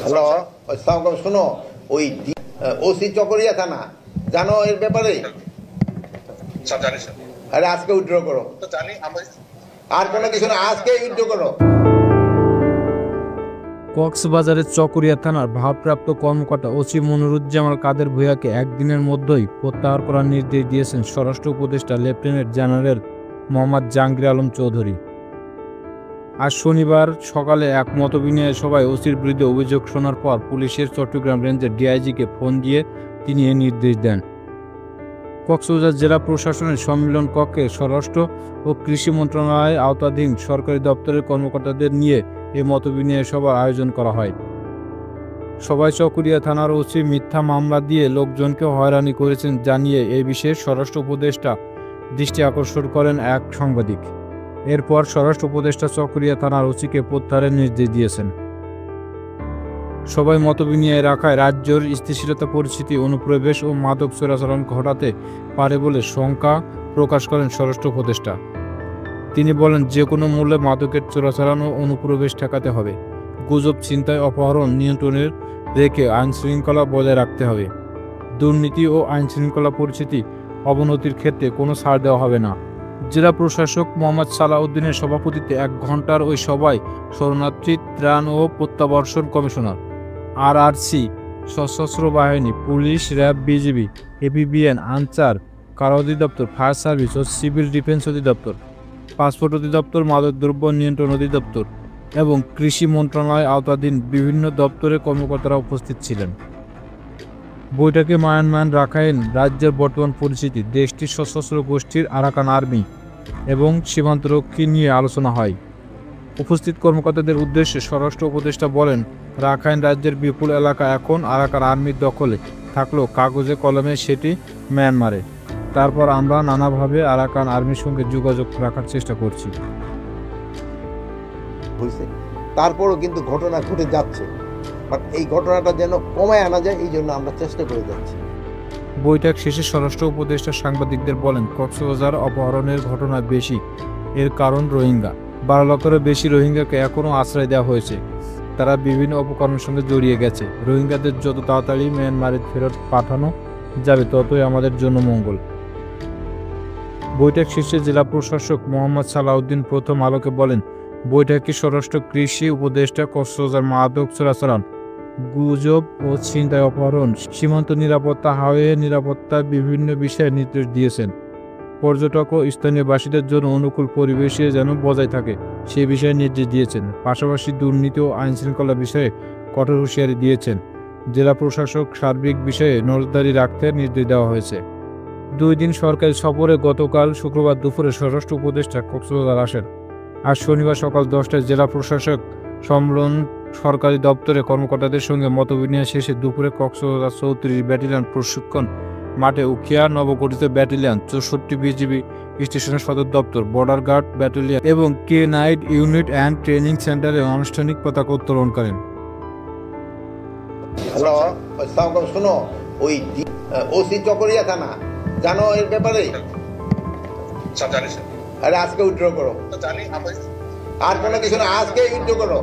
Hello, আসসালামু শুনো, ওই ওসি চকরিয়া থানা জানো এর ব্যাপারে? আরে আজকে উইথড্র করো, আর কোনো কিছু না, আজকে উইথড্র করো। কক্সবাজারের চকরিয়া থানার ভারপ্রাপ্ত কর্মকর্তা ওসি মনিরুজ্জামান কাদের ভূঁইয়াকে একদিনের মধ্যেই প্রত্যাহার করার নির্দেশ দিয়েছেন স্বরাষ্ট্র উপদেষ্টা লেফটেন্যান্ট জেনারেল মোহাম্মদ জাহাঙ্গীর আলম চৌধুরী। আজ শনিবার সকালে এক মতবিনিময় সভায় ওসির বিরুদ্ধে অভিযোগ শোনার পর পুলিশের চট্টগ্রাম রেঞ্জের ডিআইজিকে ফোন দিয়ে তিনি এ নির্দেশ দেন। কক্সবাজার জেলা প্রশাসনের সম্মেলন কক্ষে স্বরাষ্ট্র ও কৃষি মন্ত্রণালয়ের আওতাধীন সরকারি দপ্তরের কর্মকর্তাদের নিয়ে এ মতবিনিময় সভার আয়োজন করা হয়। সভায় চকরিয়া থানার ওসি মিথ্যা মামলা দিয়ে লোকজনকে হয়রানি করেছেন জানিয়ে এই বিষয়ে স্বরাষ্ট্র উপদেষ্টা দৃষ্টি আকর্ষণ করেন এক সাংবাদিক। এরপর স্বরাষ্ট্র উপদেষ্টা চকরিয়া থানার ওসিকে প্রত্যাহারের নির্দেশ দিয়েছেন। সবাই মতবিনিময় রাখায় রাজ্যের স্থিতিশীলতা পরিস্থিতি অনুপ্রবেশ ও মাদক চোরাচালান ঘটাতে পারে বলে শঙ্কা প্রকাশ করেন স্বরাষ্ট্র উপদেষ্টা। তিনি বলেন, যে কোনো মূল্যে মাদকের চোরাচালান ও অনুপ্রবেশ ঠেকাতে হবে। গুজব, ছিনতাই, অপহরণ নিয়ন্ত্রণে রেখে আইনশৃঙ্খলা বজায় রাখতে হবে। দুর্নীতি ও আইনশৃঙ্খলা পরিস্থিতি অবনতির ক্ষেত্রে কোনো ছাড় দেওয়া হবে না। জেলা প্রশাসক মোহাম্মদ সালাউদ্দিনের সভাপতিত্বে 1 ঘণ্টার ওই সভায় শরণার্থী ত্রাণ ও প্রত্যাবর্ষণ কমিশনার, আরআরসি, সশস্ত্র বাহিনী, police, RAB, BGB, APBN, answer, কারা অধিদপ্তর, ফায়ার সার্ভিস ও সিভিল ডিফেন্স অধিদপ্তর, পাসপোর্ট অধিদপ্তর, মাদকদ্রব্য নিয়ন্ত্রণ অধিদপ্তর এবং কৃষি মন্ত্রণালয় আওতাধীন বিভিন্ন দপ্তরের কর্মকর্তারা উপস্থিত ছিলেন। বৈঠকে মায়ানমার, রাখাইন রাজ্যের বর্তমান পরিস্থিতি, দেশটির সশস্ত্র গোষ্ঠীর আরাকান আর্মি এবং সীমান্তরক্ষী নিয়ে আলোচনা হয়। উপস্থিত কর্মকর্তাদের উদ্দেশ্যে স্বরাষ্ট্র উপদেষ্টা বলেন, রাখাইন রাজ্যের বিপুল এলাকা এখন আরাকান আর্মির দখলে থাকলেও কাগজে কলমে সেটি মিয়ানমারে। তারপর আমরা নানাভাবে আরাকান আর্মির সঙ্গে যোগাযোগ রাখার চেষ্টা করছি। তারপরও কিন্তু ঘটনা ঘটে যাচ্ছে, বাট এই ঘটনাটা যেন কমায় আনা যায়, এই জন্য আমরা চেষ্টা করে যাচ্ছি। বৈঠক শেষে স্বরাষ্ট্র উপদেষ্টা সাংবাদিকদের বলেন, কক্সবাজার অপহরণের ঘটনা বেশি, এর কারণ রোহিঙ্গা। 12 লক্ষেরও বেশি রোহিঙ্গাকে এখনও আশ্রয় দেওয়া হয়েছে। তারা বিভিন্ন অপকর্মের সঙ্গে জড়িয়ে গেছে। রোহিঙ্গাদের যত তাড়াতাড়ি মিয়ানমারে ফেরত পাঠানো যাবে ততই আমাদের জন্য মঙ্গল। বৈঠক শেষে জেলা প্রশাসক মোহাম্মদ সালাউদ্দিন প্রথম আলোকে বলেন, বৈঠকে স্বরাষ্ট্র কৃষি উপদেষ্টা কক্সবাজার মাদক চোরাচালান, গুজব ও ছিনতাই, অপহরণ, সীমান্ত নিরাপত্তা, হাইওয়ে নিরাপত্তা বিভিন্ন বিষয়ে নির্দেশ দিয়েছেন। পর্যটক ও স্থানীয় বাসীদের জন্য অনুকূল পরিবেশে যেন বজায় থাকে সে বিষয়ে নির্দেশ দিয়েছেন। পাশাপাশি দুর্নীতি ও আইনশৃঙ্খলা বিষয়ে কঠোর হুঁশিয়ারি দিয়েছেন। জেলা প্রশাসক সার্বিক বিষয়ে নজরদারি রাখতে নির্দেশ দেওয়া হয়েছে। 2 দিন সরকারি সফরে গতকাল শুক্রবার দুপুরে স্বরাষ্ট্র উপদেষ্টা কক্সবাজার আসেন। আজ শনিবার সকাল 10টায় জেলা প্রশাসক সম্মেলন সরকারি দপ্তরে কর্মকর্তাদের সঙ্গে মতবিনিময় শেষে দুপুরে কক্সবাজার 34 ব্যাটালিয়ন প্রশিক্ষণ মাঠে উখিয়া নবগঠিত ব্যাটালিয়ন, 64 বিজিবি স্টেশনের সদর দপ্তর, বর্ডার গার্ড ব্যাটালিয়ন এবং K9 ইউনিট অ্যান্ড ট্রেনিং সেন্টারে আনুষ্ঠানিক পতাকা উত্তোলন করেন। হ্যালো, আসসালামু শুনো, ওই ওসি চকরিয়া থানা জানো এর ব্যাপারে? আরে আজকে উইথড্র করো, আর কোনো কিছু না, আজকে উইথড্র করো।